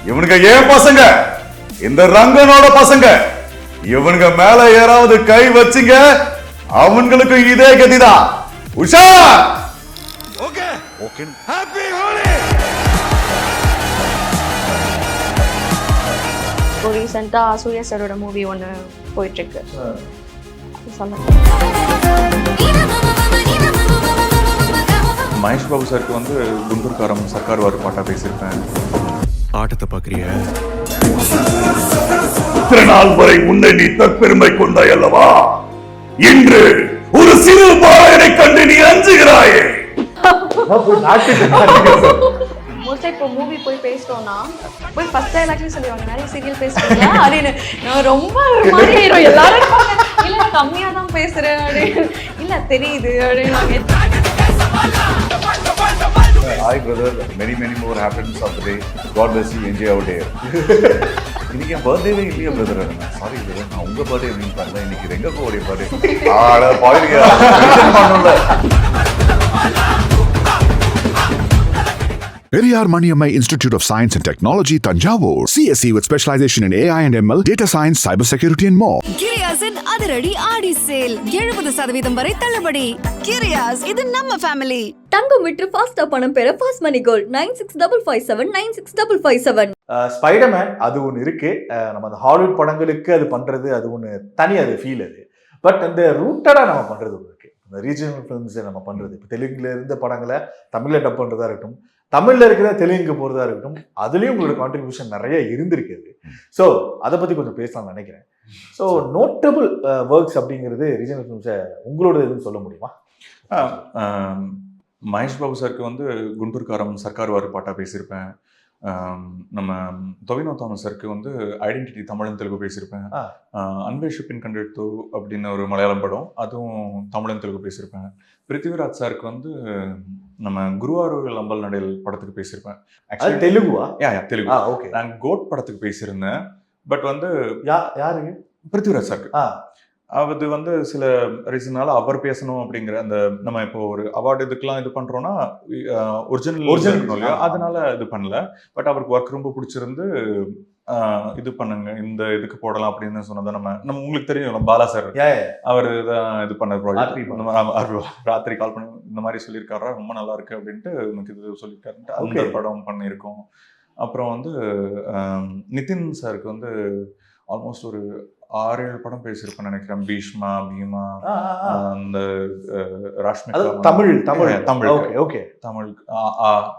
இவனுங்க ஏன் பசங்க, இந்த ரங்கனோட பசங்க. இவனுங்க மேல யாராவது கை வச்சுங்க, அவங்களுக்கு இதே கதிதான். Usha okay okay. Happy Holi. இப்போ ரீசெண்டாக சூர்யா சாரோட மூவி ஒன்று போயிட்டுருக்கு. மகேஷ் பாபு சாருக்கு வந்து குண்டூர்காரம் சர்க்கார் வார் பாட்டா பேசியிருப்பேன். ஆட்டத்தை பாக்குறியா? இத்தனை நாள் வரை உன்னை நீ தற்பெருமை கொண்டாய் அல்லவா, இன்று ஒரு சிறு பாலனை கண்டு நீ அஞ்சுகிறாயே. மோஸ்ட்லி இப்போ மூவி போய் பேசிட்டோம்னா போய் ஃபர்ஸ்ட் டைலாக்லேயும் சொல்லுவாங்க நிறைய சீரியல் பேசுறீங்களா அப்படின்னு. நான் ரொம்ப ஒரு மாதிரி ஆயிரும். எல்லாரும் இல்லை நான் கம்மியாக தான் பேசுறேன் அப்படின்னு. இல்லை தெரியுது அப்படின்னு. Hi brother, many more happiness of the day. God bless you, enjoy our day. இன்னைக்கு என் பர்த்டேவே இல்லையா பிரதர்? சாரி பிரதர், நான் உங்க பர்த்டே அப்படின்னு பார்த்தேன். இன்னைக்கு ரெங்கக்கோடைய பர்த்டே. ஆட பாருங்க பண்ணல. Periyar Maniammai Institute of Science and Technology, Tanjavur. CSE with specialization in AI and ML, data science, cybersecurity and more. கிரியாஸின் அதிரடி ஆடி சேல் 70% வரை தள்ளுபடி. கிரியாஸ், இது நம்ம ஃபேமிலி. தங்கம் விற்று ஃபாஸ்டா பணம் பெற ஃபாஸ்ட் மணி கோல்ட் 9655 96557. ஸ்பைடர்மேன் அது ஒன்று இருக்கு. நம்ம அந்த ஹாலிவுட் படங்களுக்கு அது பண்றது அது ஒன்று தனி, அது ஃபீல் அது. பட் அந்த ரூட்டடா நம்ம பண்றது ஒன்று இருக்கு. இந்த ரீஜனல் ஃபிலிம்ஸை நம்ம பண்றது, இப்போ தெலுங்குல இருந்த படங்களை தமிழ்ல டப் பண்றதா இருக்கட்டும், தமிழ்ல இருக்கிற தெலுங்கு போறதா இருக்கட்டும், அதுலயும் உங்களோட கான்ட்ரிபியூஷன் நிறைய இருந்திருக்குது. ஸோ அதை பத்தி கொஞ்சம் பேசலாம்னு நினைக்கிறேன். ஸோ நோட்டபிள் ஒர்க்ஸ் அப்படிங்கிறது ரீஜனல் ஃபிலிம்ஸை உங்களோட எதுன்னு சொல்ல முடியுமா? மகேஷ் பாபு சாருக்கு வந்து குண்டூர்காரம் சர்க்கார் வார் பாட்டா பேசியிருப்பேன். நம்ம தொவினோ தாமஸ் சாருக்கு வந்து ஐடென்டிட்டி தமிழன் தெலுங்கு பேசியிருப்பேன். அன்வேஷிப்பின் கண்டெடுத்து அப்படின்னு ஒரு மலையாளம் படம், அதுவும் தமிழன் தெலுங்கு பேசியிருப்பேன். பிருத்திவிராஜ் சாருக்கு வந்து நம்ம குருவாரூர் அம்பல் நடையில் படத்துக்கு பேசியிருப்பேன். ஆக்சுவலி தெலுங்குவா? தெலுங்கு. ஓகே. நான் கோட் படத்துக்கு பேசியிருந்தேன். பட் வந்து யாருக்கு? பிருத்திவிராஜ் சாருக்கு. அது வந்து சில ரீசனால அவர் பேசணும் அப்படிங்கிற அந்த நம்ம இப்போ ஒரு அவார்டு இதுக்கெல்லாம் இது பண்றோம்னா ஒரிஜினல் அதனால இது பண்ணல. பட் அவருக்கு ஒர்க் ரொம்ப பிடிச்சிருந்து இது பண்ணுங்க இந்த இதுக்கு போடலாம் அப்படின்னு சொன்னதை நம்ம உங்களுக்கு தெரியும் பாலா சார் அவர் தான் இது பண்ண ப்ராஜெக்ட். ராத்திரி கால் பண்ணி இந்த மாதிரி சொல்லியிருக்காரா, ரொம்ப நல்லா இருக்கு அப்படின்ட்டு எனக்கு இது சொல்லியிருக்காருன்ட்டு அந்த படம் பண்ணியிருக்கோம். அப்புறம் வந்து நிதின் சாருக்கு வந்து ஆல்மோஸ்ட் ஒரு 6-7 படம் பேசியிருப்பேன் நினைக்கிறேன். பீஷ்மா, பீமா, அந்த ராஷ்மிகா, தமிழ்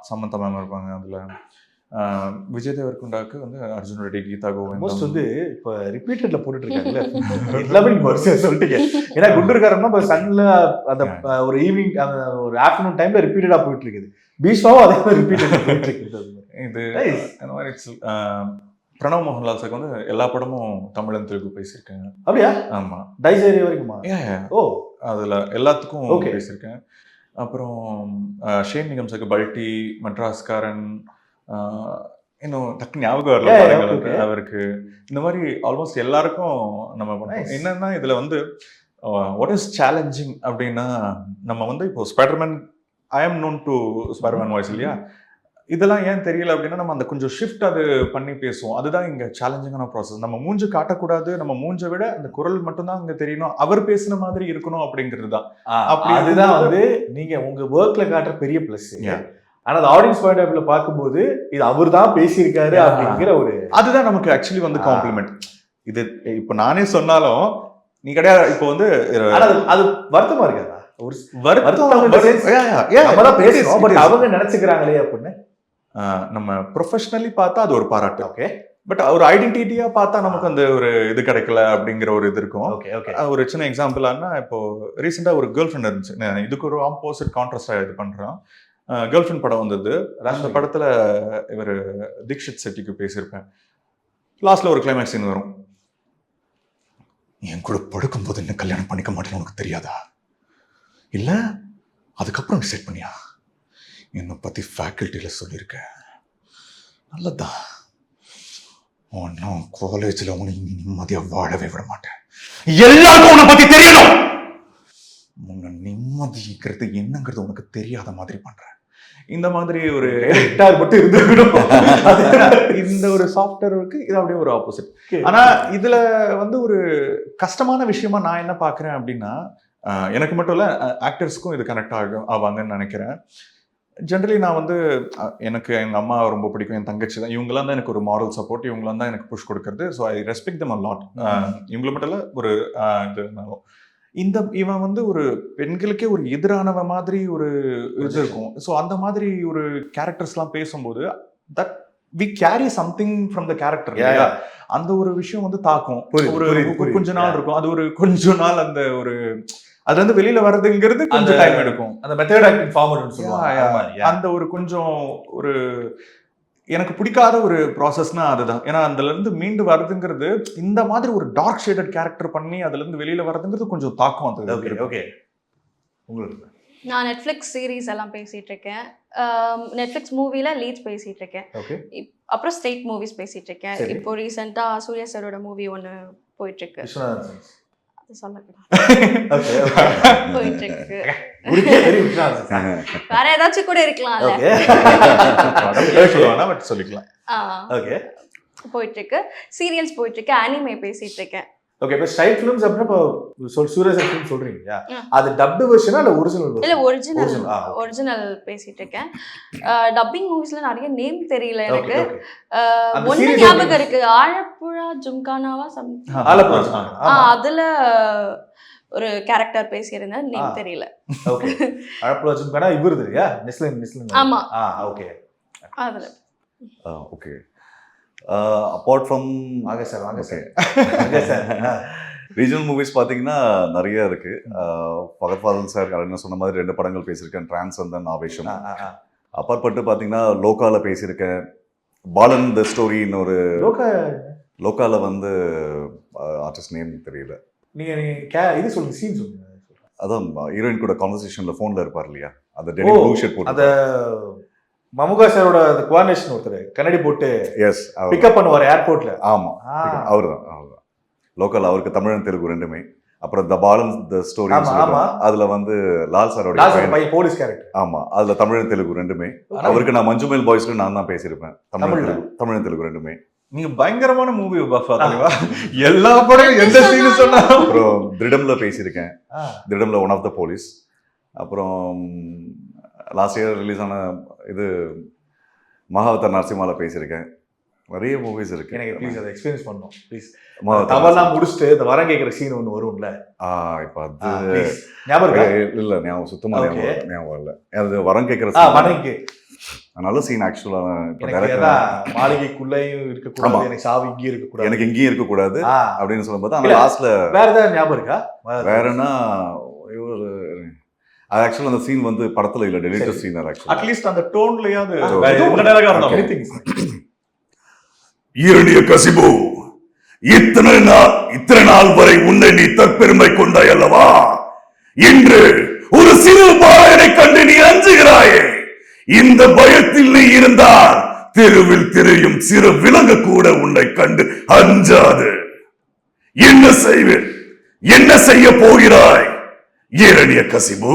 சமந்தா மேம் இருப்பாங்க அதுல. விஜய் தேவர்கொண்டாக்கு வந்து அர்ஜுன் ரெட்டி, கீதா கோவிந்த் வந்து இப்ப ரிப்பீட்டட்ல போட்டுட்டு இருக்காங்கல்ல. எல்லாமே நீங்க சொல்லிட்டீங்க. ஏன்னா குண்டூர்காரம்னா இப்ப சன்ல அந்த ஒரு ஈவினிங் அந்த ஒரு ஆஃப்டர்நூன் டைம்ல ரிப்பீட்டடா போயிட்டு இருக்குது. பீஷ்மாவும் அதே மாதிரி ரிப்பீட்டடா போயிட்டு இருக்குது. இது அந்த மாதிரி பிரணவ் மோகன்லால் சாருக்கு வந்து எல்லா படமும் தமிழன் தெலுங்கு பேசியிருக்கேன். அப்படியா? ஆமா. டைசேரி வரைக்குமா? ஓ, அதுல எல்லாத்துக்கும் பேசியிருக்கேன். அப்புறம் ஷேன் நிகம் சாருக்கு பல்டி, மெட்ராஸ்காரன், இன்னும் டக்கு ஞாபகம் வரல அவருக்கு. இந்த மாதிரி ஆல்மோஸ்ட் எல்லாருக்கும் நம்ம பண்ணோம். என்னன்னா இதுல வந்து வாட் இஸ் சேலஞ்சிங் அப்படின்னா, நம்ம வந்து இப்போ ஸ்பைடர்மேன், ஐ ஆம் நோன் டு ஸ்பைடர்மேன் வாய்ஸ் இல்லையா, இதெல்லாம் ஏன் தெரியல அப்படின்னா நம்ம அந்த கொஞ்சம் ஷிஃப்ட் அது பண்ணி பேசுவோம். அதுதான் இங்க சேலஞ்சிங்கான ப்ராசஸ். நம்ம மூஞ்சு காட்டக்கூடாது, நம்ம மூஞ்சை விட அந்த குரல் மட்டும்தான் அங்க தெரியணும், அவர் பேசின மாதிரி இருக்கணும் அப்படிங்கிறது தான். அதுதான் வந்து நீங்க உங்க ஒர்க்ல காட்டுற பெரிய பிளஸ். ஆனா அந்த ஆடியன்ஸ் பாயிண்ட் ஆஃப் வியூல பார்க்கும்போது இது அவர் தான் பேசியிருக்காரு அப்படிங்கிற ஒரு அதுதான் நமக்கு ஆக்சுவலி வந்து காம்ப்ளிமெண்ட். இது இப்போ நானே சொன்னாலும் நீ கிடையாது. இப்போ வந்து அது வருத்தமா இருக்காதா? ஒரு வருத்தம் அவங்க நினைச்சுக்கிறாங்களே அப்படின்னு நம்ம ப்ரொஃபஷனலி பார்த்தா அது ஒரு பாராட்டு. ஓகே. பட் ஒரு ஐடென்டிட்டியா பார்த்தா நமக்கு அந்த ஒரு இது கிடைக்கல அப்படிங்கிற ஒரு இது இருக்கும். ஒரு சின்ன எக்ஸாம்பிளானா, இப்போ ரீசெண்டா ஒரு கேர்ள் ஃப்ரெண்ட் இருந்துச்சு. இதுக்கு ஒரு ஆப்போசிட் கான்ட்ராஸ்டா இது பண்றான். கேர்ள் ஃப்ரெண்ட் படம் வந்தது. அந்த படத்துல இவர் தீக்ஷித் செட்டிக்கு பேசியிருப்பேன். லாஸ்ட்ல ஒரு கிளைமேக்ஸ் சீன் வரும். என் கூட படுக்கும்போது என்ன கல்யாணம் பண்ணிக்க மாட்டேன்னு உனக்கு தெரியாதா? இல்ல அதுக்கப்புறம் செட் பண்ணியா? என்னை பத்தி ஃபேக்கல்ட்டியில சொல்லியிருக்க. நல்லதான். ஒன்னும் காலேஜில் உனக்கு நிம்மதியா வாழவே விட மாட்டேன். எல்லாருக்கும் உன்னை பத்தி தெரியணும். உன்னை நிம்மதிக்கிறது என்னங்கிறது உனக்கு தெரியாத மாதிரி பண்ற. இந்த மாதிரி ஒரு கிட்டார் மட்டும் இருந்துக்கணும். இந்த ஒரு சாஃப்ட்வேர் இருக்கு, இது அப்படியே ஒரு ஆப்போசிட். ஆனா இதுல வந்து ஒரு கஷ்டமான விஷயமா நான் என்ன பாக்குறேன் அப்படின்னா, எனக்கு மட்டும் இல்ல ஆக்டர்ஸ்க்கும் இது கனெக்ட் ஆவாங்கன்னு நினைக்கிறேன். ஜென்ரலி நான் வந்து எனக்கு எங்கள் அம்மா ரொம்ப பிடிக்கும், என் தங்கச்சி தான், இவங்களாம் தான் எனக்கு ஒரு மாரல் சப்போர்ட், இவங்களாம் தான் எனக்கு புஷ் கொடுக்கறது. So I respect them a lot. இவங்களை மட்டும் இல்லை, ஒரு இது இருந்தாலும் இவன் வந்து ஒரு பெண்களுக்கே ஒரு எதிரானவ மாதிரி ஒரு இது இருக்கும். ஸோ அந்த மாதிரி ஒரு கேரக்டர்ஸ்லாம் பேசும்போது that we carry something from the character. அந்த ஒரு விஷயம் வந்து தாக்கும். ஒரு கொஞ்ச நாள் இருக்கும், அது ஒரு கொஞ்ச நாள் அந்த ஒரு அது வந்து வெளியில வர்றதுங்கிறது கொஞ்சம் டைம் எடுக்கும். அந்த மெத்தட் ஆக்டிங் ஃபார்மட்னு சொல்லுவாங்க. அந்த ஒரு கொஞ்சம் ஒரு எனக்கு பிடிக்காத ஒரு ப்ராசஸ்னா அதுதான். ஏன்னா அதுல இருந்து மீண்டு வர்றதுங்கிறது, இந்த மாதிரி ஒரு டார்க் ஷேடட் கேரக்டர் பண்ணி அதுல இருந்து வெளியில வர்றதுங்கிறது கொஞ்சம் தாக்கம். அது ஓகே. உங்களுக்கு நான் நெட்ஃப்ளிக்ஸ் சீரீஸ் எல்லாம் பேசிட்டு இருக்கேன். நெட்ஃப்ளிக்ஸ் மூவில லீட்ஸ் பேசிட்டு இருக்கேன். அப்புறம் ஸ்டேட் மூவிஸ் பேசிட்டு இருக்கேன். இப்போ ரீசெண்டா சூர்யா சாரோட மூவி ஒன்று போயிட்டு இருக்கு. போயிட்டு இருக்கு. வேற ஏதாச்சும் கூட இருக்கலாம்ல. சொல்லிக்கலாம். போயிட்டு இருக்கு. சீரியல்ஸ் போயிட்டு இருக்கு. அனிமே பேசிட்டு இருக்கேன். ஓகே. இப்போ ஸ்டைல் ஃபிலிம்ஸ் அப்படின்னா இப்போ சூர்யா சார் ஃபிலிம் சொல்றீங்க இல்லையா, அது டப்டு வெர்ஷனா இல்ல ஒரிஜினல்? இல்ல ஒரிஜினல் பேசிட்டு இருக்கேன். டப்பிங் மூவிஸ்ல நிறைய நேம் தெரியல எனக்கு. ஒண்ணு ஞாபகம் இருக்கு, ஆழப்புழா ஜும்கானாவா அதுல ஒரு கேரக்டர் பேசியிருந்தேன், நேம் தெரியல. ஓகே. ஆழப்புழா ஜும்கானா இவருது இல்லையா, நிஸ்லின். ஆமா. ஓகே. அதுல ஓகே. அப்பார்ட் ஃப்ரம் வாங்க சார் ரீஜனல் மூவிஸ் பார்த்தீங்கன்னா நிறைய இருக்கு. ஃபகத் ஃபாசில் சார் என்ன சொன்ன மாதிரி 2 படங்கள் பேசியிருக்கேன், டிரான்சந்தன், ஆவேஷம். அப்பாற்பட்டு பார்த்தீங்கன்னா லோக்கால பேசியிருக்கேன், பாலன் த ஸ்டோரின்னு ஒரு லோக்கால வந்து ஆர்டிஸ்ட் நேம் தெரியல. நீங்க இது சொல்லுங்க, சீன் சொல்லுங்க. அதான் ஹீரோயின் கூட கான்வர்சேஷன்ல ஃபோன்ல இருப்பார் இல்லையா, அந்த டெனிம் ப்ளூ ஷர்ட் போட்டு, அந்த மமுகா சாரோட அந்த கோஆர்டினேஷன் ஒருத்தர் கண்ணாடி போட்டு எஸ் பிக்கப் பண்ணுவார் ஏர்போர்ட்ல. ஆமா, அவர்தான். லோக்கல், அவருக்கு தமிழன் தெலுங்கு ரெண்டுமே. அப்புறம் த பாலன் த ஸ்டோரி அதுல வந்து லால் சாரோட பையன் போலீஸ் கேரக்டர். ஆமா, அதுல தமிழன் தெலுங்கு ரெண்டுமே. அவருக்கு நான் மஞ்சுமேல் பாய்ஸ்ல நான் தான் பேசியிருப்பேன், தமிழன் தெலுங்கு ரெண்டுமே. நீங்க பயங்கரமான மூவி பஃபா. எல்லா படம் எந்த சீன் சொன்னா. அப்புறம் திருடம்ல பேசியிருக்கேன், திருடம்ல ஒன் ஆஃப் த போலீஸ். அப்புறம் லாஸ்ட் இயர் ரிலீஸ் ஆன இது மகாவதார் நரசிம்மால பேசியிருக்கேன். நிறைய மூவிஸ் இருக்கு. எனக்கு ப்ளீஸ் அதை எக்ஸ்பீரியன்ஸ் பண்ணணும் ப்ளீஸ். தவறெல்லாம் முடிச்சுட்டு இந்த வரம் கேட்குற சீன் ஒன்று வரும்ல, இப்போ அது ஞாபகம் இல்லை, ஞாபகம் சுத்தமாக ஞாபகம் இல்லை. அது வரம் கேட்குற வரைக்கு நல்ல சீன் ஆக்சுவலாக. மாளிகைக்குள்ளேயும் இருக்கக்கூடாது, எனக்கு சாவி இங்கேயும் இருக்கக்கூடாது, எனக்கு இங்கேயும் இருக்கக்கூடாது அப்படின்னு சொல்லும்போது அந்த லாஸ்ட்ல வேற ஏதாவது ஞாபகம் இருக்கா? வேறன்னா இவர் அது ஆக்சுவலா அந்த சீன் வந்து படத்துல இல்ல, டெலிட்டட் சீன். அட்லீஸ்ட் அந்த டோன்லயாவது இரணிய கசிபு, இத்தனை நாள் வரை உன்னை நீ தற்பெருமை கொண்டாய் அல்லவா? இன்று ஒரு சிறு பாலனை கண்டு நீ அஞ்சுகிறாயே. இந்த பயத்தில் நீ இருந்தால் தெருவில் திரியும் சிறு விலங்கு கூட உன்னை கண்டு அஞ்சாது. என்ன செய்ய போகிறாய் இரணிய கசிபு?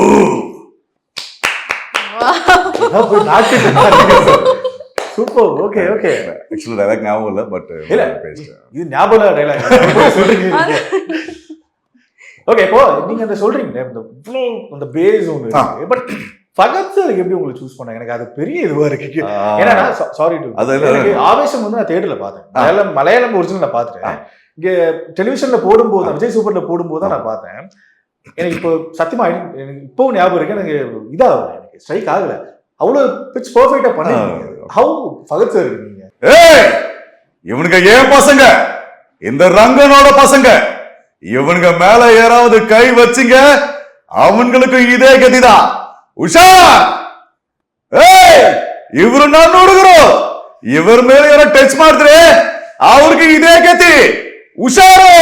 சூப்பர். ஓகே. ஆக்சுவலா டைலாக் ஞாபகம் இல்ல, பட் இது ஞாபகம் டைலாக் சொல்றீங்க. ஓகே. இப்போ நீங்க அந்த சொல்றீங்க அந்த பேஸ் ஒன்று, பட் ஃபகத் சார் எப்படி உங்களுக்கு சூஸ் பண்ணாங்க? எனக்கு அது பெரிய இதுவா இருக்கு. ஏன்னா சாரி டு ஆவேசம் வந்து நான் தியேட்டர்ல பார்த்தேன், மலையாளம் ஒரிஜினல் நான் பார்த்துட்டேன். இங்க டெலிவிஷன்ல போடும்போது, விஜய் சூப்பர்ல போடும்போது தான் நான் பார்த்தேன். எனக்கு இப்போ சத்தியமா எனக்கு இப்போ ஞாபகம் இருக்கு, எனக்கு இதாகல, எனக்கு ஸ்ட்ரைக் ஆகல. அவ்வளவு பிச் பர்ஃபெக்ட்டா பண்ணீங்க. ஹவ் ஃபகத் சார் இருக்கீங்க? இவனுங்க ஏன் பசங்க, இந்த ரங்கனோட பசங்க, இவனுங்க மேல யாராவது கை வச்சிங்க அவங்களுக்கு இதே கதிதான். உஷா, இவரு நான் ನೋಡುಗರು, இவர் மேல யாரோ டச் ಮಾಡಿದ್ರೆ அவருக்கு இதே கதி. உஷாரோ.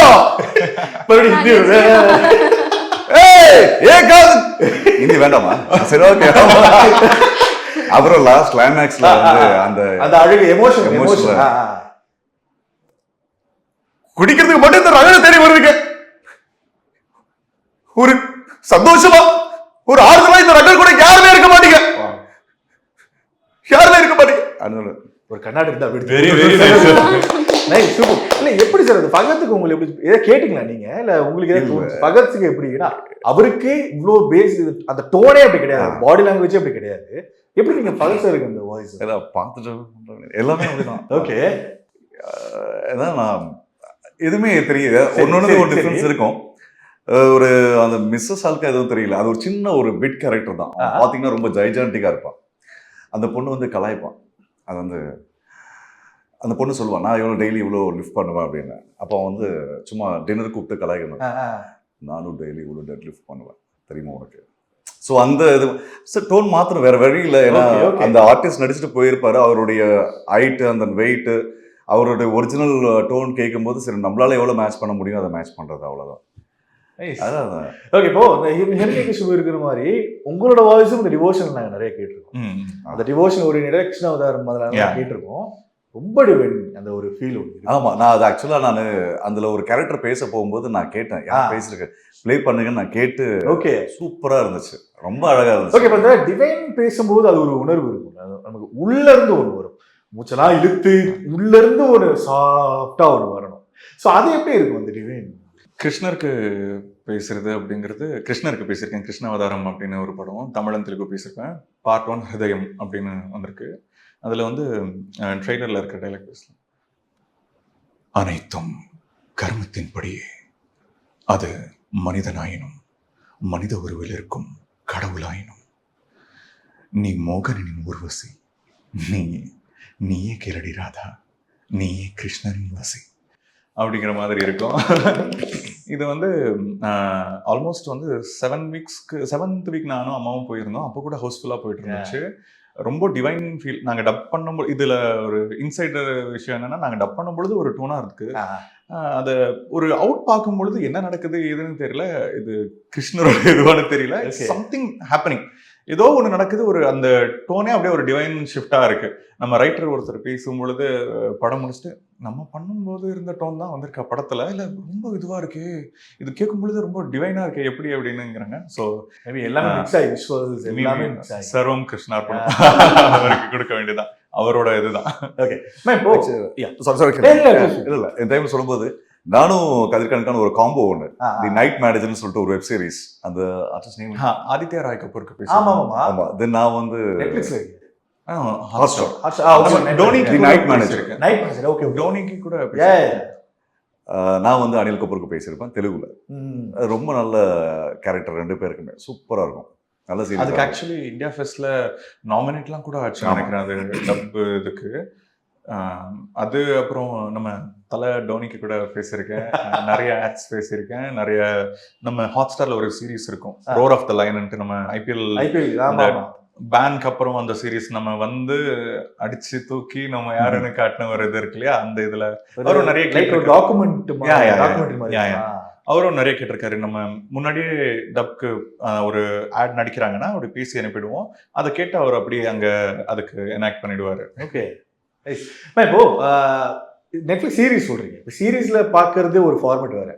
இனி வேண்டாமா? சரி, ஓகே. அப்புறம் லாஸ்ட் கிளைமேக்ஸ்ல வந்து அந்த அழகு எமோஷன் குடிக்கிறதுக்கு மட்டும் இந்த ரகத்தை தேடி வருவீங்க. ஒரு சந்தோஷமா, ஒரு ஆறுதலா இந்த ரகல் கூட யாருமே இருக்க மாட்டீங்க. கண்ணாடி இருந்தா அப்படி வெரி வெரி நைஸ் சூப்பர். இல்ல எப்படி சார் அது பகத்துக்கு உங்களுக்கு எப்படி ஏதாவது கேட்டீங்களா நீங்க? இல்ல உங்களுக்கு ஏதாவது தோணுச்சு பகத்துக்கு எப்படின்னா அவருக்கு இவ்வளோ பேஸ் அந்த டோனே அப்படி கிடையாது, பாடி லாங்குவேஜே அப்படி கிடையாது. எப்படி நீங்க பகத் சாருக்கு அந்த வாய்ஸ் பார்த்துட்டு எல்லாமே அப்படிதான். ஓகே அதான் நான் எதுவுமே தெரியல, ஒன்னொன்னு ஒரு டிஃபரன்ஸ் இருக்கும். ஒரு அந்த மிஸ்ஸஸ் ஆல்கா எதுவும் தெரியல, அது ஒரு சின்ன ஒரு பிட் கேரக்டர் தான். பாத்தீங்கன்னா ரொம்ப ஜைஜான்டிக்கா இருப்பான். அந்த பொண்ணு வந்து கலாய்ப்பான். அது வந்து அந்த பொண்ணு சொல்லுவான், நான் இவ்வளோ டெய்லி இவ்வளோ லிஃப்ட் பண்ணுவேன் அப்படின்னு. அப்போ வந்து சும்மா டின்னர் கூப்பிட்டு கலாய்க்கணும், நானும் டெய்லி இவ்வளோ டெட் லிஃப்ட் பண்ணுவேன் தெரியுமா உனக்கு. ஸோ அந்த இது சார் டோன் மாத்திரம் வேற வழி இல்லை. ஏன்னா அந்த ஆர்டிஸ்ட் நடிச்சுட்டு போயிருப்பாரு, அவருடைய ஹைட்டு அந்த வெயிட்டு அவருடைய ஒரிஜினல் டோன் கேட்கும்போது சரி நம்மளால எவ்வளோ மேட்ச் பண்ண முடியும் அதை மேட்ச் பண்றது, அவ்வளோதான். அதான் ஓகே. இப்போ இந்த ஹெர்னிகா சிபு இருக்கிற மாதிரி உங்களோட வாய்ஸும் இந்த டிவோஷன் நாங்கள் நிறைய கேட்டிருக்கோம். அந்த டிவோஷன் ஒரு கிருஷ்ணாவதாரம் அதெல்லாம் கேட்டிருக்கோம். ரொம்ப டிவைன் அந்த ஒரு ஃபீல் ஒன்று. ஆமா, நான் அது ஆக்சுவலா நான் அதுல ஒரு கேரக்டர் பேச போகும்போது நான் கேட்டேன், யார் பேசிருக்கேன் ப்ளே பண்ணுங்கன்னு நான் கேட்டு. ஓகே, சூப்பரா இருந்துச்சு, ரொம்ப அழகா இருந்துச்சு. ஓகே, இப்போ இந்த டிவைன் பேசும்போது அது ஒரு உணர்வு இருக்கும், நமக்கு உள்ள இருந்து ஒன்று வரும், மூச்செல்லாம் இழுத்து உள்ள இருந்து ஒரு சாஃப்டா ஒன்று வரணும். ஸோ அது எப்படி இருக்கும் அந்த டிவைன்? கிருஷ்ணருக்கு பேசுறது அப்படிங்கிறது, கிருஷ்ணருக்கு பேசியிருக்கேன், கிருஷ்ணாவதாரம் அப்படின்னு ஒரு படம், தமிழன் தெலுங்கு பேசியிருக்கேன். பார்ட் 1 ஹிருதயம் அப்படின்னு வந்திருக்கு. அதில் வந்து ட்ரெய்லரில் இருக்கிற டைலாக் பேசலாம், அனைத்தும் கர்மத்தின்படியே, அது மனிதனாயினும் மனித உருவில் இருக்கும் கடவுளாயினும், நீ மோகனின் ஊர்வசி, நீயே கேளடி ராதா, நீயே கிருஷ்ணனின் வசி அப்படிங்கிற மாதிரி இருக்கும். இது வந்து ஆல்மோஸ்ட் வந்து 7th வீக் நானும் அம்மாவும் போயிருந்தோம். அப்போ கூட ஹவுஸ்ஃபுல்லாக போயிட்டு இருந்துச்சு. ரொம்ப டிவைன் ஃபீல். நாங்கள் டப் பண்ணும்போது இதில் ஒரு இன்சைடர் விஷயம் என்னன்னா, நாங்கள் டப் பண்ணும்பொழுது ஒரு டோனாக இருக்கு, அதை ஒரு அவுட் பார்க்கும்பொழுது என்ன நடக்குது ஏதுன்னு தெரியல, இது கிருஷ்ணரோட இதுவானு தெரியல, சம்திங் ஹேப்பனிங், ஏதோ ஒன்று நடக்குது, ஒரு அந்த டோனே அப்படியே ஒரு டிவைன் ஷிஃப்டாக இருக்கு. நம்ம ரைட்டர் ஒருத்தர் பேசும்பொழுது படம் முடிச்சுட்டு, நம்ம பண்ணும்போது இருந்த டோன் தான் வந்திருக்கா படத்துல, இல்லை ரொம்ப இதுவாக இருக்கு, இது கேட்கும் பொழுது ரொம்ப டிவைனாக இருக்கு எப்படி அப்படின்னுங்கிறாங்க. ஸோ எல்லாமே சர்வம் கிருஷ்ணா அவருக்கு கொடுக்க வேண்டியதான், அவரோட இதுதான். ஓகே, இல்ல இந்த டைம் சொல்லும்போது நானும் கதிர்கணக்கான ஒரு காம்போ ஒன்று, தி நைட் மேனேஜர்னு சொல்லிட்டு ஒரு வெப் சீரிஸ், அந்த ஆர்டிஸ்ட் நேம் ஆதித்யா ராய் கபூருக்கு பேசுறேன். ஆமா ஆமா ஆமா. தென் நான் வந்து டோனிக்கு கூட நான் வந்து அனில் கபூருக்கு பேசியிருப்பேன் தெலுங்குல. ரொம்ப நல்ல கேரக்டர், 2 பேருக்குமே சூப்பரா இருக்கும், நல்ல சீரிஸ். அதுக்கு ஆக்சுவலி இந்தியா ஃபெஸ்ட்ல நாமினேட்லாம் கூட ஆச்சு நினைக்கிறேன், அது டப் இதுக்கு. அது அப்புறம் நம்ம தலை டோனிக்கு கூட பேசியிருக்கேன், நிறைய ஆட்ஸ் பேசியிருக்கேன், நிறைய நம்ம ஹாட்ஸ்டார்ல ஒரு சீரீஸ் இருக்கும், ரோர் ஆஃப் த லைன்ட்டு, நம்ம ஐபிஎல் பேனுக்கு அப்புறம் அந்த சீரீஸ் நம்ம வந்து அடிச்சு தூக்கி நம்ம யாருன்னு காட்டின ஒரு இது இருக்கு இல்லையா, அந்த இதுல அவரும் நிறைய அவரும் நிறைய கேட்டிருக்காரு. நம்ம முன்னாடியே டப்க்கு ஒரு ஆட் நடிக்கிறாங்கன்னா அப்படி பேசி அனுப்பிடுவோம், அதை கேட்டு அவர் அப்படியே அங்க அதுக்கு எனாக்ட் பண்ணிடுவாரு. ஓகே, இப்போ நெட்ஃப்ளிக்ஸ் சீரீஸ் சொல்றீங்க, இப்போ சீரீஸ்ல பாக்குறது ஒரு ஃபார்மேட் வேற,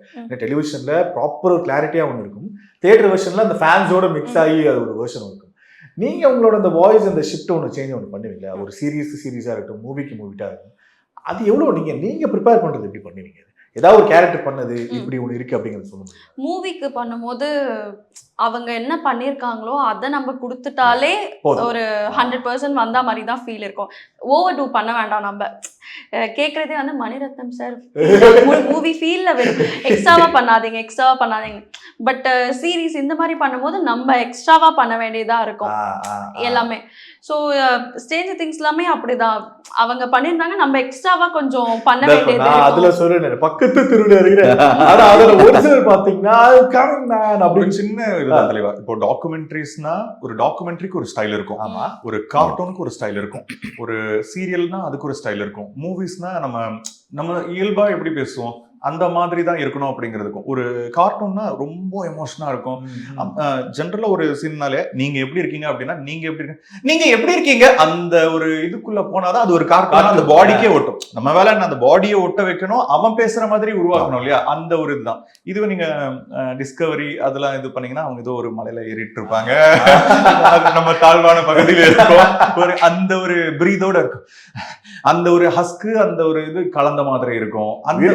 டெலிவிஷன்ல ப்ராப்பர் ஒரு கிளாரிட்டியா ஒன்று இருக்கும், தியேட்டர் வெர்ஷன்ல அந்த ஃபேன்ஸோட மிக்ஸ் ஆகி அது ஒரு வெர்ஷன் இருக்கும். நீங்க உங்களோட அந்த வாய்ஸ் அந்த ஷிஃப்ட் ஒன்று சேஞ்ச் ஒன்று பண்ணுவீங்களா, ஒரு சீரீஸா இருக்கட்டும், மூவிக்கு இருக்கட்டும், அது எவ்வளோ நீங்க ப்ரிப்பேர் பண்றது எப்படி பண்ணுவீங்க? ஏதாவது ஒரு கேரக்டர் பண்ணது இப்படி ஒன்று இருக்கு அப்படிங்கிறது சொல்ல முடியும். மூவிக்கு பண்ணும்போது அவங்க என்ன பண்ணியிருக்காங்களோ அதை நம்ம கொடுத்துட்டாலே ஒரு 100% வந்தா மாதிரி தான் ஃபீல் இருக்கும். ஓவர் டூ பண்ண வேண்டாம், நம்ம கேட்குறதே வந்து மணிரத்னம் சார் மூவி ஃபீல்ல எக்ஸ்ட்ராவா பண்ணாதீங்க. பட் சீரீஸ் இந்த மாதிரி பண்ணும்போது நம்ம எக்ஸ்ட்ராவா பண்ண வேண்டியதா இருக்கும் எல்லாமே. ஸோ ஸ்டேஞ்சர் திங்ஸ் எல்லாமே அப்படிதான், அவங்க பண்ணியிருந்தாங்க, நம்ம எக்ஸ்ட்ராவா கொஞ்சம் பண்ண வேண்டியது. அதுல சொல்றேன் பக்கத்து தெருவில் இருக்கிறேன், ஆனா அதுல ஒரிஜினல் பாத்தீங்கன்னா அப்படின்னு சின்ன இதுதான் தலைவா. இப்போ டாக்குமெண்ட்ரிஸ்னா ஒரு டாக்குமெண்ட்ரிக்கு ஒரு ஸ்டைல் இருக்கும், ஒரு கார்ட்டூனுக்கு ஒரு ஸ்டைல் இருக்கும், ஒரு சீரியல்னா அதுக்கு ஒரு ஸ்டைல் இருக்கும், மூவிஸ்னா நம்ம இயல்பா எப்படி பேசுவோம் அந்த மாதிரி தான் இருக்கணும் அப்படிங்கிறதுக்கும். ஒரு கார்ட்டூன்னா ரொம்ப எமோஷனா இருக்கும். ஜென்ரலா ஒரு சீன்னாலே நீங்க எப்படி இருக்கீங்க அப்படின்னா நீங்க எப்படி இருக்கீங்க அந்த ஒரு இதுக்குள்ள போனாதான் அது ஒரு கார்ட்டூன். அந்த பாடிக்கே ஒட்டும். நம்ம வேலை என்ன, அந்த பாடியை ஒட்ட வைக்கணும், அவன் பேசுற மாதிரி உருவாக்கணும் இல்லையா, அந்த ஒரு இதுதான். இதுவே நீங்க டிஸ்கவரி அதெல்லாம் இது பண்ணீங்கன்னா அவங்க ஏதோ ஒரு மலையில ஏறிட்டு இருப்பாங்க, நம்ம தாழ்வான பகுதியில இருக்கோம், ஒரு அந்த ஒரு பிரீதோட இருக்கும், அந்த ஒரு ஹஸ்கு அந்த ஒரு இது கலந்த மாதிரி இருக்கும். அந்த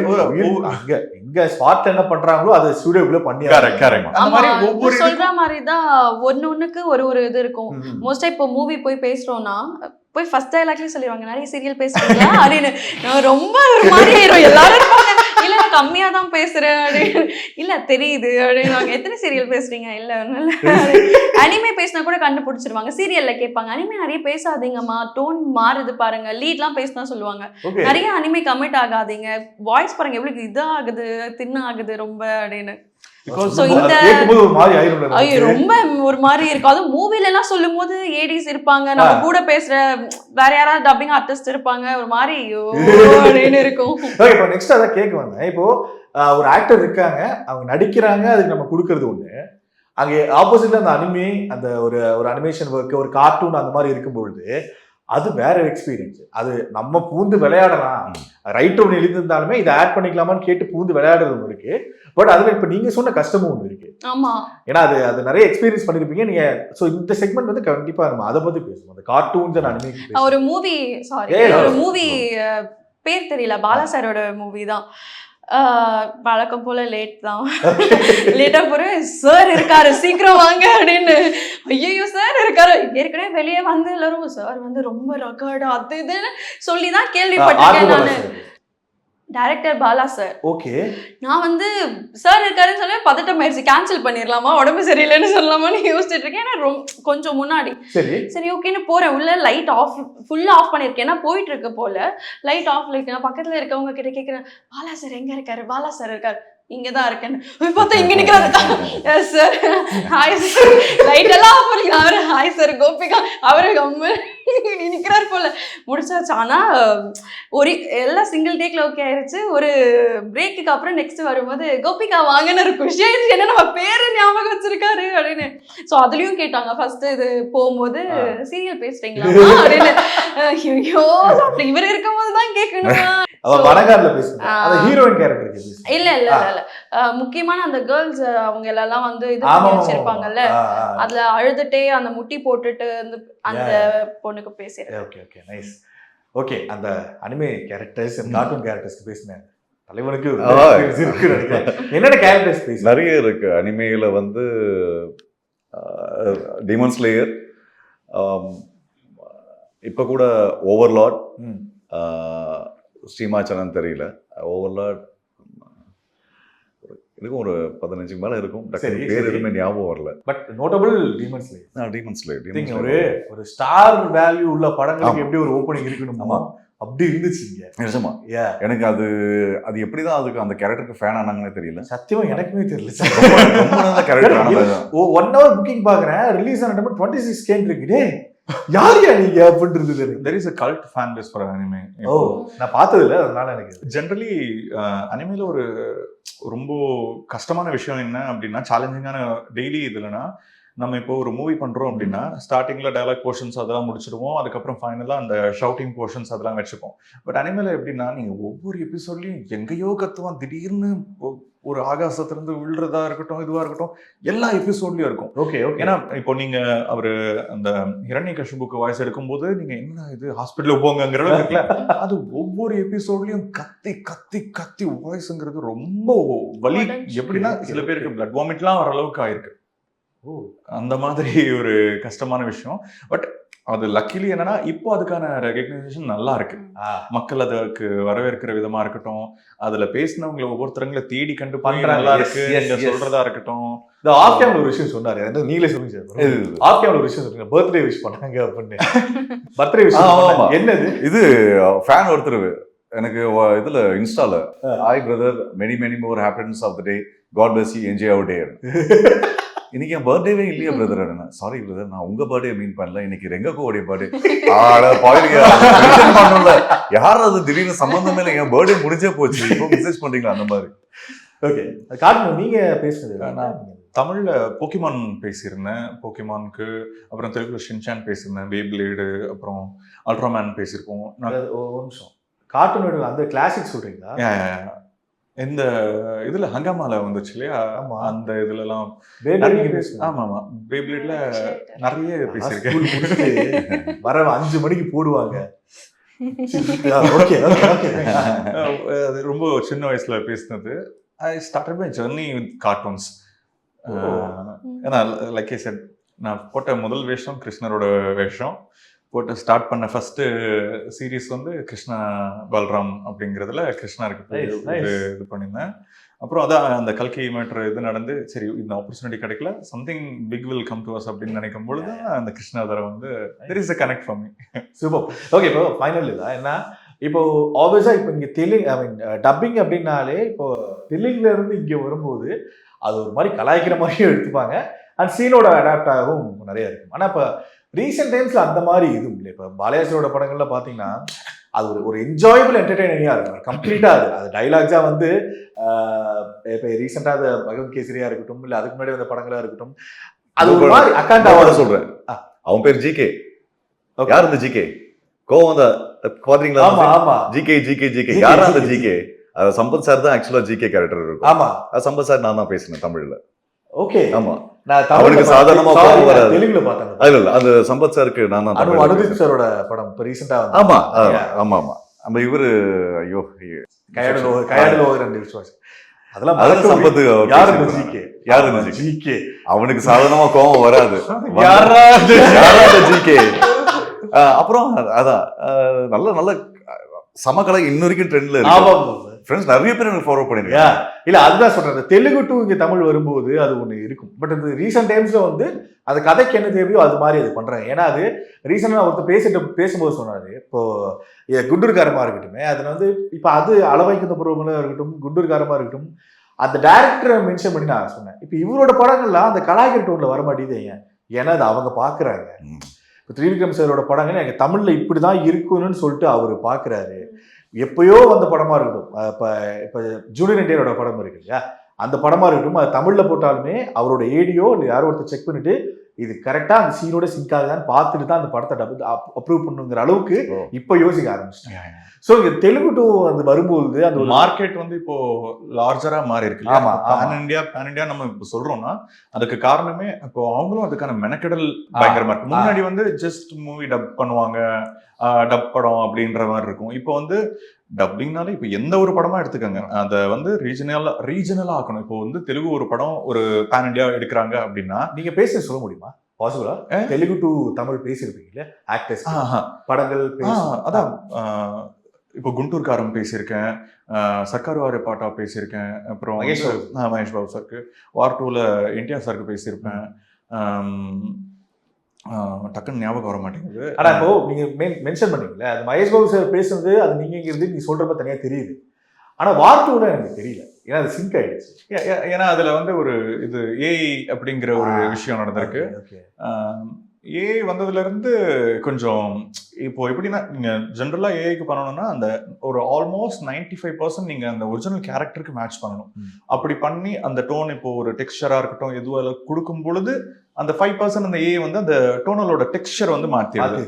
எங்க ஸ்பாட் என்ன பண்றாங்களோ அதை ஸ்டுடியோக்குள்ள பண்ணி அந்த மாதிரி ஒவ்வொரு சொல்ற மாதிரிதான் ஒண்ணுக்கு ஒரு இது இருக்கும். மோஸ்டா இப்போ மூவி போய் பேசுறோம்னா போய் ஃபர்ஸ்ட் டைலாக்லயே சொல்லிடுவாங்க நிறைய சீரியல் பேசுறீங்களா அப்படின்னு. ரொம்ப ஒரு மாதிரி ஆயிரும். எல்லாரும் இல்ல கம்மியா தான் பேசுறேன் அப்படின்னு. இல்ல தெரியுது அப்படின்னு. எத்தனை சீரியல் பேசுறீங்க? இல்ல அனிமே பேசினா கூட கண்டுபிடிச்சிருவாங்க. சீரியல்ல கேட்பாங்க அனிமே நிறைய பேசாதீங்கம்மா, டோன் மாறுது பாருங்க, லீட்லாம் பேசினா சொல்லுவாங்க. நிறைய அனிமே கமிட் ஆகாதீங்க, வாய்ஸ் பாருங்க எவ்வளவு இதாகுது தின்ன ஆகுது ரொம்ப அப்படின்னு. ரொம்ப ஒரு மாதிரி இருக்கும். அதுவும் மூவில எல்லாம் சொல்லும் போது ஏடிஸ் இருப்பாங்க, நம்ம கூட பேசுற வேற யாராவது டப்பிங் ஆர்டிஸ்ட் இருப்பாங்க, ஒரு மாதிரி அப்படின்னு இருக்கும். இப்போ நெக்ஸ்ட் அதான் கேட்க வந்தேன். இப்போ ஒரு ஆக்டர் இருக்காங்க, அவங்க நடிக்கிறாங்க, அதுக்கு நம்ம கொடுக்கறது ஒண்ணு, அங்கே ஆப்போசிட்ல அந்த அனிமே அந்த ஒரு அனிமேஷன் ஒர்க் ஒரு கார்ட்டூன் அந்த மாதிரி இருக்கும்பொழுது அது வேற எக்ஸ்பீரியன்ஸ். அது நம்ம பூந்து விளையாடலாம், ரைட் ஒன்று எழுதியிருந்தாலுமே இதை ஆட் பண்ணிக்கலாமான்னு கேட்டு பூந்து விளையாடுறது ஒன்று இருக்கு. பட் அதுல இப்ப நீங்க சொன்ன கஷ்டமும் ஒன்று இருக்கு. ஆமா, ஏன்னா அது நிறைய எக்ஸ்பீரியன்ஸ் பண்ணிருப்பீங்க நீங்க. சோ இந்த செக்மெண்ட் வந்து கண்டிப்பா நம்ம அதை பத்தி பேசுவோம். அந்த கார்ட்டூன்ஸ் அண்ட் அனிமே. ஒரு மூவி ஒரு மூவி பேர் தெரியல, பாலா சாரோட மூவி தான். வழக்கம் போல லேட் தான், லேட்டா போற சார் இருக்காரு சீக்கிரம் வாங்க அப்படின்னு. ஐயோ சார் இருக்காரு, ஏற்கனவே வெளியே வந்து எல்லாரும் சார் வந்து ரொம்ப ரகாடு அது இதுன்னு சொல்லிதான் கேள்விப்பட்டிருக்கேன் நானு. Director Bala sir. ஓகே. நான் வந்து சார் இருக்காருன்னு சொல்லி பதட்டம் ஆயிடுச்சு, கேன்சல் பண்ணிடலாமா உடம்பு சரியில்லைன்னு சொல்லலாமான்னு யோசிச்சுட்டு இருக்கேன். ஏன்னா கொஞ்சம் முன்னாடி சரி ஓகேன்னு போறேன், உள்ள லைட் ஆஃப் ஃபுல்லா ஆஃப் பண்ணிருக்கேன், ஏன்னா போயிட்டு இருக்க போல லைட் ஆஃப்ல இருக்கு. நான் பக்கத்துல இருக்கவங்க கிட்ட கேட்கிறேன் பாலா சார் எங்க இருக்காரு, பாலா சார் இருக்காரு, இங்கதான் இருக்கேன்னு பார்த்தா இங்க நிக்கிறாரு. சார் ஹாய் சார், லைட் எல்லாம் ஆஃப் பண்ணிக்கலாம். அவரு ஹாய் சார் கோபிகா, அவரு கம்மு நிக்கிறாரு போல. முடிச்சாச்சு. ஆனா ஒரு எல்லாம் சிங்கிள் டேக்ல ஓகே ஆயிருச்சு. ஒரு பிரேக்குக்கு அப்புறம் நெக்ஸ்ட் வரும்போது கோபிகா வாங்கன்னு ஒரு குஷி ஆயிடுச்சு, என்ன நம்ம பேரு ஞாபகம் வச்சிருக்காரு அப்படின்னு. சோ அதுலயும் கேட்டாங்க ஃபர்ஸ்ட் இது போகும்போது சீரியல் பேசுறீங்களா அப்படின்னு. ஐயோ இவர் இருக்கும் போதுதான் கேட்கணுமா. இல்ல இல்ல இல்ல முக்கியமான அந்த கேர்ள்ஸ் அவங்க எல்லாம் வந்து இது பண்ணி வச்சிருப்பாங்கல்ல, அதுல அழுதுட்டே அந்த முட்டி போட்டுட்டு அந்த பொண்ணுக்கு பேசுறேன். Okay okay nice. ஓகே, அந்த அனிமே கேரக்டர்ஸ் கார்ட்டூன் கேரக்டர்ஸ்க்கு பேசினேன் தலைவனுக்கு என்னென்ன கேரக்டர்ஸ் பேச நிறைய இருக்கு. அனிமேல வந்து டீமன் ஸ்லேயர், இப்ப கூட ஓவர்லார்ட், ஸ்ரீமாச்சரன் தெரியல, ஓவர்லார்ட் இருக்கும், ஒரு 15 மேல இருக்கும். பேர் எதுவுமே ஞாபகம் வரல. But notable demon slayer. Demon slayer ஒரு ஸ்டார் வேல்யூ உள்ள படங்களுக்கு எப்படி ஒரு ஓப்பனிங் இருக்கணுமா அப்படி இருந்துச்சுங்க. நிஜமா எனக்கு அது எப்படிதான் அதுக்கு அந்த கேரக்டருக்கு ஃபேன் ஆனாங்கன்னே தெரியல. சத்தியமா எனக்குமே தெரியல. கேரக்டர் 1 hour புக்கிங் பாக்குறேன், ரிலீஸ் ஆன டைம் 26K இருக்கு. யாரியா நீங்க அப்படின்றது there is a cult fan base for anime. நான் பார்த்தது இல்ல, அதனால எனக்கு ஜெனரலி அனிமேல ஒரு ரொம்ப கஷ்டமான விஷயம் என்ன அப்படின்னா, சேலஞ்சிங்கான டெய்லி இதுலனா நம்ம இப்போ ஒரு மூவி பண்றோம் அப்படின்னா ஸ்டார்டிங்ல டயலாக் போர்ஷன்ஸ் அதெல்லாம் முடிச்சிடுவோம், அதுக்கப்புறம் ஃபைனலா அந்த ஷவுட்டிங் போர்ஷன்ஸ் அதெல்லாம் வச்சுப்போம். பட் அனிமேல எப்படின்னா நீங்க ஒவ்வொரு எபிசோட்லயும் எங்கேயோ கத்துவான், திடீர்னு ஒரு ஆகாசத்திலிருந்து விழுறதா இருக்கட்டும், இதுவா இருக்கட்டும், எல்லா எபிசோட்லயும் இருக்கும். Okay okay. ஏன்னா இப்போ நீங்க அவரு அந்த ஹிரண்யகசிபுக்கு வாய்ஸ் எடுக்கும்போது நீங்க என்ன இது ஹாஸ்பிட்டலுக்கு போங்கிற இருக்குல்ல, அது ஒவ்வொரு எபிசோட்லயும் கத்தி கத்தி கத்தி வாய்ஸ்ங்கிறது ரொம்ப வலி. எப்படின்னா சில பேருக்கு பிளட் வாமிட்லாம் வர அளவுக்கு ஆயிருக்கு. அந்த மாதிரி ஒரு கஷ்டமான விஷயம். பட் அது லக்கிலி என்னன்னா இப்போ அதுக்கான ரெகக்னைசேஷன் நல்லா இருக்கு. மக்கள் அதுக்கு வரவேற்கிற விதமா இருக்கட்டும், அதுல பேசினவங்களை ஒவ்வொருத்தரங்களை தேடி கண்டு பண்ற நல்லா இருக்கு சொல்றதா இருக்கட்டும். இந்த ஆஃப் கேம்ல ஒரு விஷயம் சொன்னாரு, நீங்களே சொல்லுங்க சார். ஆஃப் கேம்ல ஒரு விஷயம் சொல்லுங்க, பர்த்டே விஷ் பண்ணாங்க அப்படின்னு. பர்த்டே விஷ் என்னது? இது ஃபேன் ஒருத்தர் எனக்கு இதுல இன்ஸ்டால, hi brother, many many more happiness of the day, God bless you, enjoy your day. இன்னைக்கு என் பர்த்டேவே இல்லையா பிரதர்? சாரி பிரதர், நான் உங்க பர்த்டே மீன் பண்ணல, இன்னைக்கு ரெங்கக்கோடைய பர்த்டே. பண்ணல, யாரும் அது திடீர்னு சம்பந்தமே இல்லை, என் பர்த்டே முடிஞ்சே போச்சு, இப்போ மெசேஜ் பண்றீங்களா அந்த மாதிரி. ஓகே, காட்டணும் நீங்க பேசுனது. நான் தமிழ்ல போக்கிமான் பேசியிருந்தேன், போக்கிமானுக்கு. அப்புறம் தெலுங்குல ஷின்சான் பேசியிருந்தேன், பேப்ளேடு, அப்புறம் அல்ட்ராமேன் பேசியிருக்கோம். ஒரு நிமிஷம், கார்ட்டூன் அந்த கிளாசிக் சொல்றீங்களா? இந்த இதுல ஹங்காமால வந்துச்சு இல்லையா, ஆமா. அந்த இதுலலாம் பேபிளேட் பேசுனீங்க. ஆமா ஆமா, பேப்ளேட்ல நிறைய பேசியிருக்கேன். ஸ்கூல் முடிச்சுட்டு வர 5 மணிக்கு போடுவாங்க. Okay okay okay. அது ரொம்ப சின்ன வயசுல பேசினது. I started my journey with cartoons. ஏன்னா லைக் ஐ செட், நான் போட்ட முதல் வேஷம் கிருஷ்ணரோட வேஷம். போட்டு ஸ்டார்ட் பண்ண ஃபர்ஸ்ட் சீரீஸ் வந்து கிருஷ்ணா பல்ராம் அப்படிங்கிறதுல கிருஷ்ணாருக்கு இது பண்ணியிருந்தேன். அப்புறம் அதான் அந்த கல்கி மேட்ரு இது நடந்து, சரி இந்த ஆப்பர்ச்சுனிட்டி கிடைக்கல, something big will come to us அப்படின்னு நினைக்கும் பொழுது அந்த கிருஷ்ணாதரை வந்து there is a connect for me. Super. Okay, இப்போ ஃபைனல் தான் என்ன, இப்போ ஆப்வியஸா இப்போ இங்கே தெலுங்கு, ஐ மீன் டப்பிங் அப்படின்னாலே இப்போ தெலுங்குல இருந்து இங்கே வரும்போது அது ஒரு மாதிரி கலாய்க்கிற மாதிரியும் எடுத்துப்பாங்க, அண்ட் சீனோட அடாப்ட் ஆகவும் நிறைய இருக்கும். ஆனால் இப்போ ரீசெண்ட் டைம்ஸ்ல அந்த மாதிரி இதுவும் இல்லை. இப்போ பாலையாசரோட படங்கள்ல பார்த்தீங்கன்னா அது ஒரு என்ஜாயபிள் என்டர்டெய்னிங்காக இருக்கும் கம்ப்ளீட்டாக. அது டைலாக்ஸாக வந்து இப்போ ரீசெண்டாக அது பகவத் கேசரியா இருக்கட்டும், இல்லை அதுக்கு முன்னாடி வந்த படங்களாக இருக்கட்டும், அது ஒரு மாதிரி அக்காண்டாக சொல்றேன். அவன் பேர் ஜிகே. யார் அந்த ஜிகே? கோவம் அந்த பாத்தீங்களா? ஆமா ஆமா, ஜிகே ஜிகே ஜிகே. யாரா அந்த ஜிகே? சம்பத் சார் தான் ஆக்சுவலா ஜிகே கேரக்டர் இருக்கும். ஆமா, சம்பத் சார் நான் தான் பேசினேன் தமிழ்ல. ஓகே, ஆமா. அவனுக்கு சாதாரணமா கோவம் வராது. தெலுங்குல பார்த்தேன். இல்ல, அந்த சம்பத் சாருக்கு நான் தான் அனுதீப் சாரோட படம் இப்போ ரீசெண்டா. ஆமா ஆமா ஆமா, நம்ம இவரு ஐயோ கையாடல் ஓகரன் விசுவாஸ், அதெல்லாம் சம்பத். யாரு ஜிகே? யாரு ஜிகே? அவனுக்கு சாதாரணமா கோவம் வராது. யாரா ஜிகே? அப்புறம் அதான் நல்ல நல்ல சமகலை இன்ன வரைக்கும் ட்ரெண்ட்ல இருக்கு. ஃப்ரெண்ட்ஸ் நிறைய பேர் எனக்கு ஃபாலோ பண்ணிருக்காங்க. இல்ல அதுதான் சொல்றேன், தெலுங்கு டு இங்க தமிழ் வரும்போது அது ஒண்ணு இருக்கும். பட் இந்த ரீசெண்ட் டைம்ஸ்ல வந்து அந்த கதைக்கு என்ன தேவையோ அது மாதிரி அது பண்றாங்க. ஏன்னா அது ரீசெண்டா ஒருத்தர் பேசும்போது சொன்னாரு, இப்போ குண்டூர்காரமா இருக்கட்டும், அதுல வந்து இப்ப அது அளவைக்குந்த பருவங்களா இருக்கட்டும், குண்டூர்காரமா இருக்கட்டும், அந்த டைரக்டரை மென்ஷன் பண்ணி நான் சொன்னேன். இப்ப இவரோட படங்கள்லாம் அந்த கலாய்கிற டோன்ல வர மாட்டேங்குது. ஏன்னா அது அவங்க பாக்குறாங்க. இப்போ திரிவிக்ரம் சாரோட படங்கள் எனக்கு தமிழ்ல இப்படிதான் இருக்குன்னு சொல்லிட்டு அவரு பாக்குறாரு. எப்பயோ வந்த படமா இருக்கட்டும், இப்போ ஜூனியர் என்டிஆரோட படம் இருக்கு இல்லையா, அந்த படமா இருக்கட்டும், அது தமிழ்ல போட்டாலுமே அவரோட ஏடியோ இல்லை யாரோ ஒருத்தர் செக் பண்ணிட்டு இது கரெக்டா அந்த சீனோட சிங்க் ஆகுதான்னு பார்த்துட்டு தான் அந்த படத்தை அப்ரூவ் பண்ணுங்கிற அளவுக்கு இப்போ யோசிக்க ஆரம்பிச்சிட்டாங்க. ஸோ இங்க தெலுங்கு டு அந்த வரும்போது அந்த மார்க்கெட் வந்து இப்போ லார்ஜரா மாறி இருக்கு. ஆமா, பேன் இந்தியா நம்ம இப்போ சொல்றோம்னா அதுக்கு காரணமே இப்போ அவங்களும் அதுக்கான மெனக்கெடல் பயங்கரமா இருக்கு. முன்னாடி வந்து ஜஸ்ட் மூவி டப் பண்ணுவாங்க, டப் படம் அப்படின்ற மாதிரி இருக்கும். இப்போ வந்து டப்பிங்னால இப்போ எந்த ஒரு படமா எடுத்துக்கோங்க, அதை வந்து ரீஜனலா ஆக்கணும். இப்போ வந்து தெலுங்கு ஒரு படம் ஒரு பேன் இந்தியா எடுக்கிறாங்க அப்படின்னா நீங்க பேச சொல்ல முடியுமா? பாசிபிளா? தெலுங்கு டு தமிழ் பேசியிருப்பீங்க ஆக்டர்ஸ் படங்கள். அதான் இப்போ குண்டூர்காரம் பேசியிருக்கேன், சர்க்கார் வாரிய பாட்டா பேசியிருக்கேன், அப்புறம் மகேஷ் பாபு சாருக்கு, வார் 2ல என்டிஆர் சாருக்கு பேசியிருப்பேன். டக்குன்னு ஞாபகம் வர மாட்டேங்குது. ஆனா இப்போ நீங்க மென்ஷன் பண்ணீங்களே, அது மகேஷ் பாபு சார் பேசுறது அது நீங்க இருந்து நீ சொல்றப்ப தனியா தெரியுது. ஆனா வார் 2ல எனக்கு தெரியல, ஏன்னா அது சிங்க் ஆயிடுச்சு. ஏன்னா அதுல வந்து ஒரு இது ஏஐ அப்படிங்கிற ஒரு விஷயம் நடந்திருக்கு. ஏஐ வந்ததுல இருந்து கொஞ்சம் இப்போ எப்படின்னா, நீங்க ஜென்ரலா ஏஐக்கு பண்ணணும்னா அந்த ஒரு ஆல்மோஸ்ட் 95% நீங்க அந்த ஒரிஜினல் கேரக்டருக்கு மேட்ச் பண்ணணும். அப்படி பண்ணி அந்த டோன், இப்போ ஒரு டெக்ஸ்சரா இருக்கட்டும் எதுவும் கொடுக்கும் பொழுது அந்த 5% அந்த ஏஐ வந்து அந்த டோனலோட டெக்ஸ்சர் வந்து மாத்திடுது.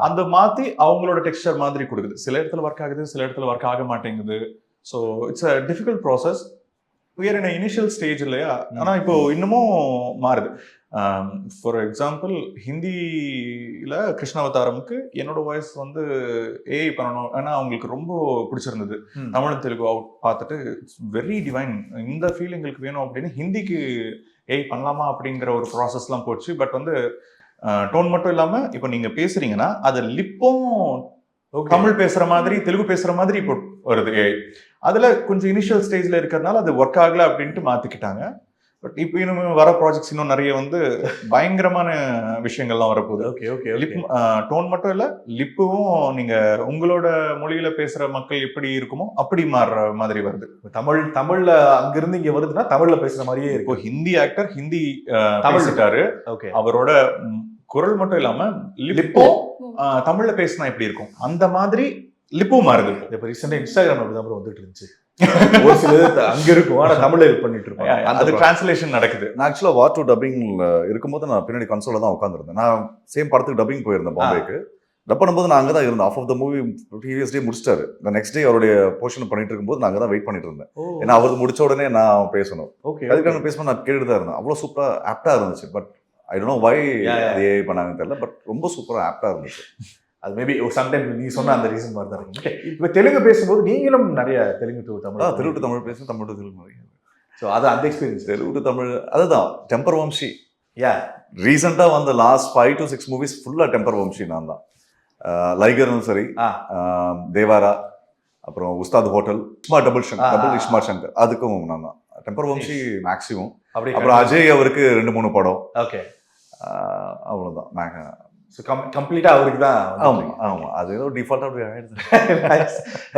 அந்த மாத்தி அவங்களோட டெக்ஸ்சர் மாதிரி கொடுக்குது. சில இடத்துல ஒர்க் ஆகுது, சில இடத்துல ஒர்க் ஆக மாட்டேங்குது. So it's a difficult process. we are in a initial stage இல்லையா. ஆனால் இப்போ இன்னமும் மாறுது. ஃபார் எக்ஸாம்பிள் ஹிந்தியில் கிருஷ்ணாவதாரமுக்கு என்னோட வாய்ஸ் வந்து ஏஐ பண்ணணும், ஏன்னா அவங்களுக்கு ரொம்ப பிடிச்சிருந்தது. தமிழ் தெலுங்கு அவுட் பார்த்துட்டு இட்ஸ் வெரி டிவைன், இந்த ஃபீல் எங்களுக்கு வேணும் அப்படின்னு ஹிந்திக்கு ஏஐ பண்ணலாமா அப்படிங்கிற ஒரு ப்ராசஸ்லாம் போச்சு. பட் வந்து டோன் மட்டும் இல்லாமல் இப்போ நீங்கள் பேசுறீங்கன்னா அது லிப்பும் தமிழ் பேசுற மாதிரி தெலுங்கு பேசுற மாதிரி இப்போ வருது ஏஐ. அதுல கொஞ்சம் இனிஷியல் ஸ்டேஜ்ல இருக்கிறதுனால அது ஒர்க் ஆகல அப்படின்ட்டு மாத்திக்கிட்டாங்க. பட் இப்போ இன்னும் வர ப்ராஜெக்ட்ஸ் இன்னும் நிறைய வந்து பயங்கரமான விஷயங்கள்லாம் வரப்போகுது. ஓகே ஓகே லிப் டோன் மட்டும் இல்ல, லிப்பும் நீங்க உங்களோட மொழியில பேசுற மக்கள் எப்படி இருக்குமோ அப்படி மாறுற மாதிரி வருது. தமிழ்ல அங்கிருந்து இங்க வருதுன்னா தமிழ்ல பேசுற மாதிரியே இப்போ இருக்கும். ஹிந்தி ஆக்டர் ஹிந்தி தமிழ் பேசிட்டாரு, ஓகே அவரோட குரல் மட்டும் இல்லாம லிப்பும் தமிழ்ல பேசினா எப்படி இருக்கும் அந்த மாதிரி லிப்பும் மாறுது. இப்போ ரீசெண்டா இன்ஸ்டாகிராம் அப்படி தான் வந்துட்டு இருந்துச்சு. ஒரு சில அங்க இருக்கும் ஆனா தமிழ்ல பண்ணிட்டு இருப்பாங்க. அது டிரான்ஸ்லேஷன் நடக்குது. நான் ஆக்சுவலாக வார் டூ டப்பிங்ல இருக்கும்போது நான் பின்னாடி கன்சோல தான் உட்காந்துருந்தேன். நான் சேம் படத்துக்கு டப்பிங் போயிருந்தேன் பாம்பேக்கு. டப் பண்ணும்போது நான் அங்கே தான் இருந்தேன். Half of the movie previous day முடிச்சிட்டாரு. நெக்ஸ்ட் டே அவருடைய போர்ஷன் பண்ணிட்டு இருக்கும்போது நான் அங்கே தான் வெயிட் பண்ணிட்டு இருந்தேன். ஏன்னா அவர் முடிச்ச உடனே நான் பேசணும். ஓகே அதுக்கான பேசணும் நான் கேட்டுட்டு தான் இருந்தேன். அவ்வளோ சூப்பராக ஆப்டா இருந்துச்சு. But I don't know why அது ஏஐ பண்ணாங்கன்னு தெரியல. பட் ரொம்ப சூப்பராக ஆப்டா இருந்துச்சு. அது மேபி சம்டைம் நீ சொன்ன அந்த ரீசன் மாதிரி தான் இருக்கு. இப்போ தெலுங்கு பேசும்போது நீங்களும் நிறைய தெலுங்கு டு தமிழ் தெலுங்கு டு தமிழ் பேசும், தமிழ் டு தெலுங்கு. ஸோ அது அந்த எக்ஸ்பீரியன்ஸ் தெலுங்கு டு தமிழ் அதுதான் டெம்பர் வம்சி. யா ரீசெண்டாக வந்த லாஸ்ட் 5 to 6 மூவிஸ் ஃபுல்லாக டெம்பர் வம்சி நான் தான். லைகரும் சரி, தேவாரா, அப்புறம் Ustad hotel, double Ishma Shankar, அதுக்கும் நான் தான் டெம்பர் வம்சி மேக்ஸிமம். அப்படி அப்புறம் அஜய் அவருக்கு 2-3 படம். ஓகே அவ்வளோதான். ஸோ கம்ப்ளீட்டா அவருக்கு தான். ஆமாம் ஆமாம், அது ஏதோ டிஃபால்ட்டாக அப்படி ஆயிடுது.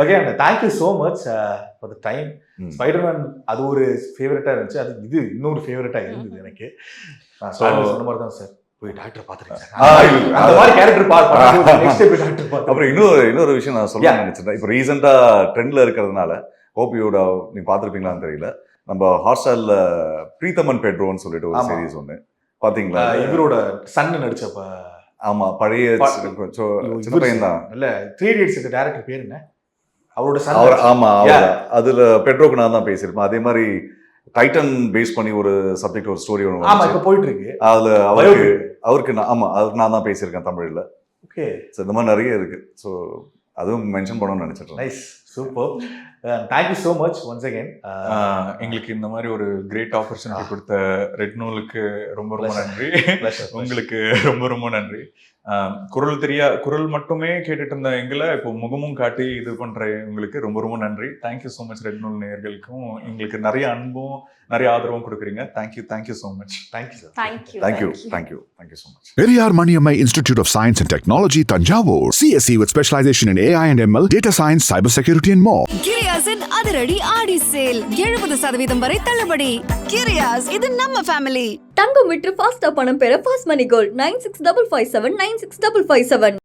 Okay thank you so much for the time. Spiderman அது ஒரு ஃபேவரட்டா இருந்துச்சு, அது இது இன்னொரு ஃபேவரட்டா இருந்தது எனக்கு. சொன்ன மாதிரி தான் சார் போய் டாக்டர் பார்த்துருக்கேன். அந்த மாதிரி கேரக்டர் பார்த்து அப்புறம் இன்னொரு விஷயம் நான் சொல்ல நினைச்சிருந்தேன். இப்போ ரீசெண்டா ட்ரெண்ட்ல இருக்கிறதுனால ஹோப்பியோட நீங்க பார்த்துருப்பீங்களான்னு தெரியல. நம்ம ஹாட்ஸ்டார்ல பிரீத்தமன் பெட்ரோன்னு சொல்லிட்டு ஒரு சீரிஸ் ஒன்று பாத்தீங்களா? இவரோட சன் நடிச்சப்ப. ஆமா, பழைய சின்ன பையன் தான். இல்ல 3 Idiots டைரக்டர் பேர் என்ன? அவரோட சன். ஆமா, அதுல பெட்ரோக்கு நான் தான் பேசியிருப்பேன். அதே மாதிரி டைட்டன் பேஸ் பண்ணி ஒரு சப்ஜெக்ட், ஒரு ஸ்டோரி ஒன்று ஆமா இப்ப போயிட்டு இருக்கு. அதுல அவருக்கு நான் தான் பேசியிருக்கேன் தமிழ்ல. ஓகே, இந்த மாதிரி நிறைய இருக்கு. ஸோ அதுவும் மென்ஷன் பண்ணணும்னு நினைச்சிட்டேன். Nice, super. Thank you so much once again. எங்களுக்கு இந்த மாதிரி ஒரு கிரேட் ஆப்பர்ச்சுனிட்டி கொடுத்த ரெட் நூலுக்கு ரொம்ப ரொம்ப நன்றி. உங்களுக்கு ரொம்ப ரொம்ப நன்றி. குரல் மட்டுமே கேட்டுட்டு இருந்த எங்களை இப்போ முகமும் காட்டி இது பண்ற உங்களுக்கு ரொம்ப ரொம்ப நன்றி. தேங்க்யூ ஸோ மச் ரெட் நூல் நேயர்களுக்கும். எங்களுக்கு நிறைய அன்பும் நிறைய ஆதரவும் கொடுக்குறீங்க. Thank you so much. Thank you so much. Periyar Maniammai Institute of Science and Technology, Tanjavur. CSE with specialization in AI and ML, data science, cybersecurity and more. கிரியாஸின் அதிரடி ஆடி சேல் 70% வரை தள்ளுபடி. கிரியாஸ், இது நம்ம ஃபேமிலி. தங்கம் விற்று ஃபாஸ்டா பணம் பெற ஃபாஸ்ட் மணி கோல்ட் 9655799657.